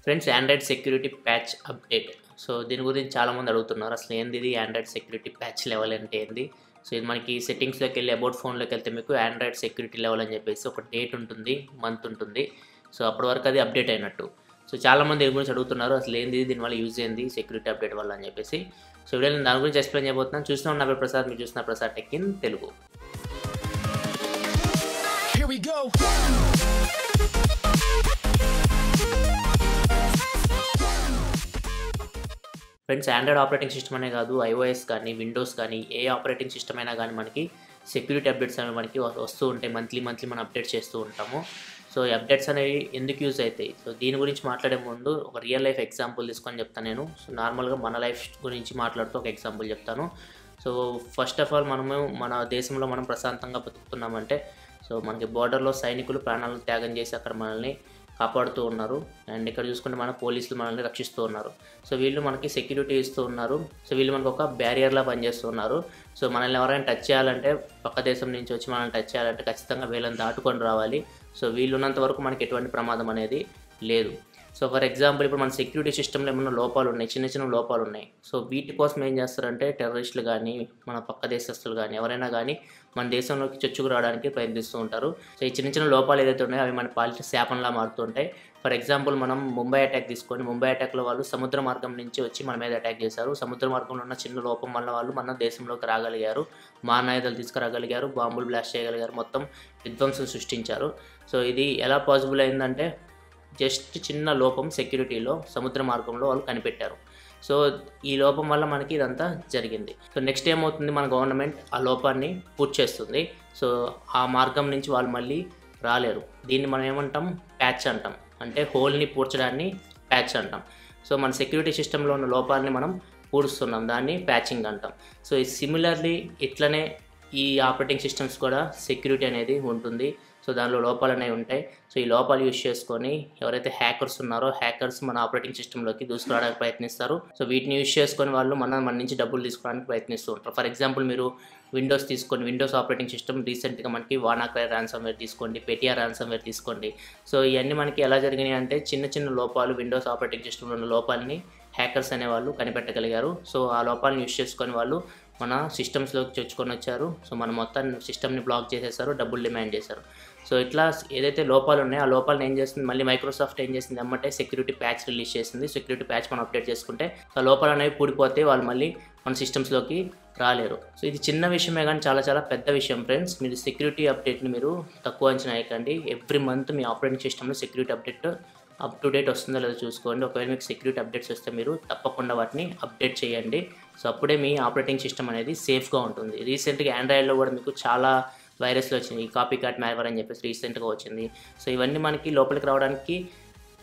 Friends, Android security patch update. So దీని గురించి చాలామంది అడుగుతున్నారు. అసలు ఏంది ఇది ఆండ్రాయిడ్ సెక్యూరిటీ ప్యాచ్ లెవెల్ అంటే ఏంది? సో ఇది మనకి సెట్టింగ్స్లోకి వెళ్ళి అబౌట్ ఫోన్లోకి వెళ్తే మీకు ఆండ్రాయిడ్ సెక్యూరిటీ లెవెల్ అని చెప్పేసి ఒక డేట్ ఉంటుంది, మంత్ ఉంటుంది. సో అప్పటి వరకు అది అప్డేట్ అయినట్టు. సో చాలామంది దీని గురించి అడుగుతున్నారు. అసలు ఏంది దీనివల్ల యూజ్ ఏంది సెక్యూరిటీ అప్డేట్ వల్ల అని చెప్పేసి. సో వీడియో నేను దాని గురించి ఎక్స్ప్లెయిన్ చేయబోతున్నాను. చూస్తున్నా నా పేరు ప్రసాద్, మీరు చూస్తున్న Prasad tech in Telugu. Here we go. Friends, Android operating system అనే కాదు, ఐఓఎస్ కానీ విండోస్ కానీ ఏ ఆపరేటింగ్ సిస్టమ్ అయినా కానీ మనకి సెక్యూరిటీ అప్డేట్స్ అనేవి మనకి వస్తూ ఉంటాయి. మంత్లీ మనం అప్డేట్ చేస్తూ ఉంటాము. సో ఈ అప్డేట్స్ అనేవి ఎందుకు యూజ్ అవుతాయి? సో దీని గురించి మాట్లాడే ముందు ఒక రియల్ లైఫ్ ఎగ్జాంపుల్ తీసుకొని చెప్తాను నేను. సో నార్మల్గా మన లైఫ్ గురించి మాట్లాడుతూ ఒక ఎగ్జాంపుల్ చెప్తాను. సో ఫస్ట్ ఆఫ్ ఆల్ మనము మన దేశంలో మనం ప్రశాంతంగా బతుకుతున్నామంటే సో మనకి బోర్డర్లో సైనికులు ప్రాణాలను త్యాగం చేసి అక్కడ మనల్ని కాపాడుతూ ఉన్నారు. అండ్ ఇక్కడ చూసుకుంటే మన పోలీసులు మనల్ని రక్షిస్తూ ఉన్నారు. సో వీళ్ళు మనకి సెక్యూరిటీ ఇస్తూ ఉన్నారు. సో వీళ్ళు మనకు ఒక బ్యారియర్లా పనిచేస్తూ ఉన్నారు. సో మనల్ని ఎవరైనా టచ్ చేయాలంటే, పక్క దేశం నుంచి వచ్చి మనల్ని టచ్ చేయాలంటే ఖచ్చితంగా వీళ్ళని దాటుకొని రావాలి. సో వీళ్ళు ఉన్నంత వరకు మనకి ఎటువంటి ప్రమాదం అనేది లేదు. సో ఫర్ ఎగ్జాంపుల్ ఇప్పుడు మన సెక్యూరిటీ సిస్టంలో ఏమైనా లోపాలు ఉన్నాయి, చిన్న లోపాలు ఉన్నాయి. సో వీటి కోసం ఏం చేస్తారంటే టెర్రరిస్టులు కానీ, మన పక్క దేశస్తులు కానీ ఎవరైనా కానీ మన దేశంలోకి చొచ్చుకు రావడానికి ప్రయత్నిస్తూ ఉంటారు. సో ఈ చిన్న లోపాలు ఏదైతే ఉన్నాయో అవి మన పాలిట శాపంలా మారుతుంటాయి. ఫర్ ఎగ్జాంపుల్ మనం ముంబై అటాక్ తీసుకోండి. ముంబై అటాక్లో వాళ్ళు సముద్ర మార్గం నుంచి వచ్చి మన మీద అటాక్ చేశారు. సముద్ర మార్గంలో ఉన్న చిన్న లోపం వల్ల వాళ్ళు మన దేశంలోకి రాగలిగారు, మారణాయుధాలు తీసుకురాగలిగారు, బాంబులు బ్లాస్ట్ చేయగలిగారు, మొత్తం విధ్వంసం సృష్టించారు. సో ఇది ఎలా పాసిబుల్ అయిందంటే జస్ట్ చిన్న లోపం సెక్యూరిటీలో సముద్ర మార్గంలో వాళ్ళు కనిపెట్టారు. సో ఈ లోపం వల్ల మనకి ఇదంతా జరిగింది. సో నెక్స్ట్ ఏమవుతుంది, మన గవర్నమెంట్ ఆ లోపాన్ని పూర్తి చేస్తుంది. సో ఆ మార్గం నుంచి వాళ్ళు మళ్ళీ రాలేరు. దీన్ని మనం ఏమంటాం, ప్యాచ్ అంటాం. అంటే హోల్ని పూడ్చడాన్ని ప్యాచ్ అంటాం. సో మన సెక్యూరిటీ సిస్టంలో ఉన్న లోపాలని మనం పూడుస్తున్నాం, దాన్ని ప్యాచింగ్ అంటాం. సో ఈ సిమిలర్లీ ఇట్లనే ఈ ఆపరేటింగ్ సిస్టమ్స్ కూడా సెక్యూరిటీ అనేది ఉంటుంది. సో దానిలో లోపాలు అనేవి ఉంటాయి. సో ఈ లోపాలు యూజ్ చేసుకొని ఎవరైతే హ్యాకర్స్ ఉన్నారో హ్యాకర్స్ మన ఆపరేటింగ్ సిస్టంలోకి దూసుకురావడానికి ప్రయత్నిస్తారు. సో వీటిని యూజ్ చేసుకొని వాళ్ళు మన నుంచి డబ్బులు తీసుకోవడానికి ప్రయత్నిస్తూ ఉంటారు. ఫర్ ఎగ్జాంపుల్ మీరు విండోస్ తీసుకోండి. విండోస్ ఆపరేటింగ్ సిస్టమ్ రీసెంట్గా మనకి వానాక్రై ర్యాన్సమ్వేర్ తీసుకోండి, పెటియా ర్యాన్సమ్వేర్ తీసుకోండి. సో ఇవన్నీ మనకి ఎలా జరిగినాయి అంటే చిన్న లోపాలు, విండోస్ ఆపరేటింగ్ సిస్టంలో ఉన్న లోపాలని హ్యాకర్స్ అనేవాళ్ళు కనిపెట్టగలిగారు. సో ఆ లోపాలను యూజ్ చేసుకొని వాళ్ళు మన సిస్టమ్స్లోకి చొచ్చుకొని వచ్చారు. సో మన మొత్తం సిస్టమ్ని బ్లాక్ చేసేసారు, డబ్బులు డిమాండ్ చేశారు. సో ఇట్లా ఏదైతే లోపాలు ఉన్నాయో ఆ లోపాలను ఏం చేస్తుంది, మళ్ళీ మైక్రోసాఫ్ట్ ఏం చేసింది అమ్మంటే సెక్యూరిటీ ప్యాచ్ రిలీజ్ చేసింది. సెక్యూరిటీ ప్యాచ్ మనం అప్డేట్ చేసుకుంటే ఆ లోపాలు అనేవి పూడిపోతే వాళ్ళు మళ్ళీ మన సిస్టమ్స్లోకి రాలేరు. సో ఇది చిన్న విషయమే కానీ చాలా పెద్ద విషయం ఫ్రెండ్స్. మీరు సెక్యూరిటీ అప్డేట్ని మీరు తక్కువ అంచనా వేయకండి. ఎవ్రీ మంత్ మీ ఆపరేటింగ్ సిస్టంలో security update up to date వస్తుందో లేదో చూసుకోండి. ఒకవేళ మీకు సెక్యూరిటీ అప్డేట్స్ వస్తే మీరు తప్పకుండా వాటిని అప్డేట్ చేయండి. సో అప్పుడే మీ ఆపరేటింగ్ సిస్టమ్ అనేది సేఫ్గా ఉంటుంది. రీసెంట్గా ఆండ్రాయిడ్లో కూడా మీకు చాలా వైరస్లు వచ్చినాయి. కాపీ కార్ట్ మ్యాల్వేర్ అని చెప్పేసి రీసెంట్గా వచ్చింది. సో ఇవన్నీ మనకి లోపలికి రావడానికి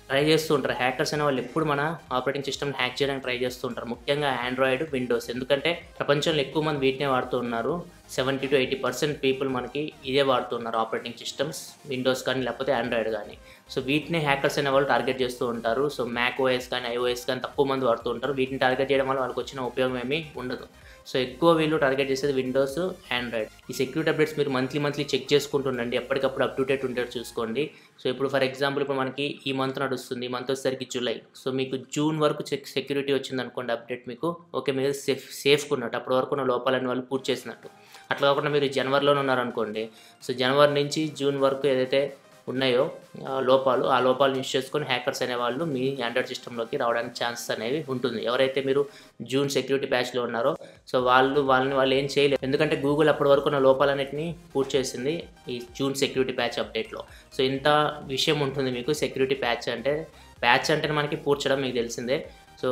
ట్రై చేస్తూ ఉంటారు. హ్యాకర్స్ అనే వాళ్ళు ఎప్పుడు మన ఆపరేటింగ్ సిస్టమ్ హ్యాక్ చేయడానికి ట్రై చేస్తూ ఉంటారు, ముఖ్యంగా ఆండ్రాయిడ్, విండోస్. ఎందుకంటే ప్రపంచంలో ఎక్కువ మంది వీటినే వాడుతూ ఉన్నారు. 70 to 80% పీపుల్ మనకి ఇదే వాడుతున్నారు, ఆపరేటింగ్ సిస్టమ్స్, విండోస్ కానీ లేకపోతే ఆండ్రాయిడ్ కానీ. సో వీటిని హ్యాకర్స్ అనే వాళ్ళు టార్గెట్ చేస్తూ ఉంటారు. సో మ్యాక్ ఓఎస్ కానీ ఐఓఎస్ కానీ తక్కువ మంది వాడుతూ ఉంటారు. వీటిని టార్గెట్ చేయడం వల్ల వాళ్ళకి వచ్చిన ఉపయోగం ఏమీ ఉండదు. సో ఎక్కువ వీళ్ళు టార్గెట్ చేసేది విండోస్, ఆండ్రాయిడ్. ఈ సెక్యూరిటీ అప్డేట్స్ మీరు మంత్లీ చెక్ చేసుకుంటుండండి. ఎప్పటికప్పుడు అప్ టు డేట్ ఉండేది చూసుకోండి. సో ఇప్పుడు ఫర్ ఎగ్జాంపుల్ ఇప్పుడు మనకి ఈ మంత్ నడుస్తుంది, ఈ మంత్ వచ్చేసరికి జూలై. సో మీకు జూన్ వరకు సెక్యూరిటీ వచ్చింది అనుకోండి అప్డేట్, మీకు ఓకే, మీరు సేఫ్గా ఉన్నట్టు, అప్పటి వరకు ఉన్న లోపాలని వాళ్ళు పూర్తి చేసినట్టు. అట్లా కాకుండా మీరు జనవరిలోనే ఉన్నారనుకోండి, సో జనవరి నుంచి జూన్ వరకు ఏదైతే ఉన్నాయో ఆ లోపాలు యూజ్ చేసుకొని హ్యాకర్స్ అనేవాళ్ళు మీ ఆండ్రాయిడ్ సిస్టంలోకి రావడానికి ఛాన్సెస్ అనేవి ఉంటుంది. ఎవరైతే మీరు జూన్ సెక్యూరిటీ ప్యాచ్లో ఉన్నారో సో వాళ్ళు ఏం చేయలేరు. ఎందుకంటే గూగుల్ అప్పటి వరకు ఉన్న లోపాలన్నింటినీ పూర్తి చేసింది ఈ జూన్ సెక్యూరిటీ ప్యాచ్ అప్డేట్లో. సో ఇంత విషయం ఉంటుంది మీకు సెక్యూరిటీ ప్యాచ్ అంటే మనకి పూడ్చడం మీకు తెలిసిందే. సో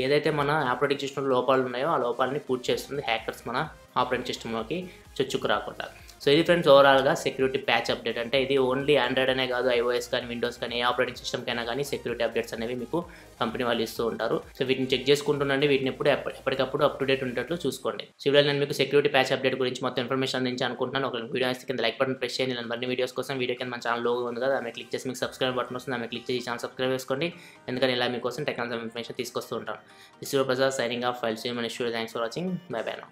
ఏదైతే మన ఆపరేటింగ్ సిస్టంలో లోపాలు ఉన్నాయో ఆ లోపాలని పూర్తి చేస్తుంది హ్యాకర్స్ మన ఆపరేటింగ్ సిస్టంలోకి చొచ్చుకు రాకుండా. సో ఇది ఫ్రెండ్స్ ఓవరాల్గా సెక్యూరిటీ ప్యాచ్ అప్డేట్. అంటే ఇది ఓన్లీ ఆండ్రాయిడ్ అనే కాదు, ఐఓఎస్ కానీ విండోస్ కానీ ఏ ఆపరేటింగ్ సిస్టమ్కైనా కానీ సెక్యూరిటీ అప్డేట్స్ అనేవి మీకు కంపెనీ వాళ్ళు ఇస్తూ ఉంటారు. సో వీటిని చెక్ చేసుకుంటుండండి. వీటిని ఎప్పటికప్పుడు అప్ టు డేట్ ఉండేట్లు చూసుకోండి. సో ఇవాళ నేను మీకు సెక్యూరిటీ ప్యాచ్ అప్డేట్ గురించి మొత్తం ఇన్ఫర్మేషన్ అందించి అనుకుంటున్నాను. ఒక వీడియో అయితే కింద లైక్ బటన్ ప్రెస్ చేయండి. నేను మరిన్ని వీడియోస్ కోసం వీడియో కింద మన ఛానల్ లోగో ఉంది కదా, ఆమె క్లిక్ చేసి మీకు సబ్స్క్రైబ్ బటన్ వస్తుంది, ఆమె క్లిక్ చేసి ఛానల్ సబ్స్క్రైబ్ చేసుకోండి. ఎందుకంటే ఇలా మీకోసం టెక్నాలజీ ఇన్ఫర్మేషన్ తీసుకొస్తూ ఉంటాను. This is Prasad signing off. ఫైల్ see you in next video. Thanks for watching. Bye bye now.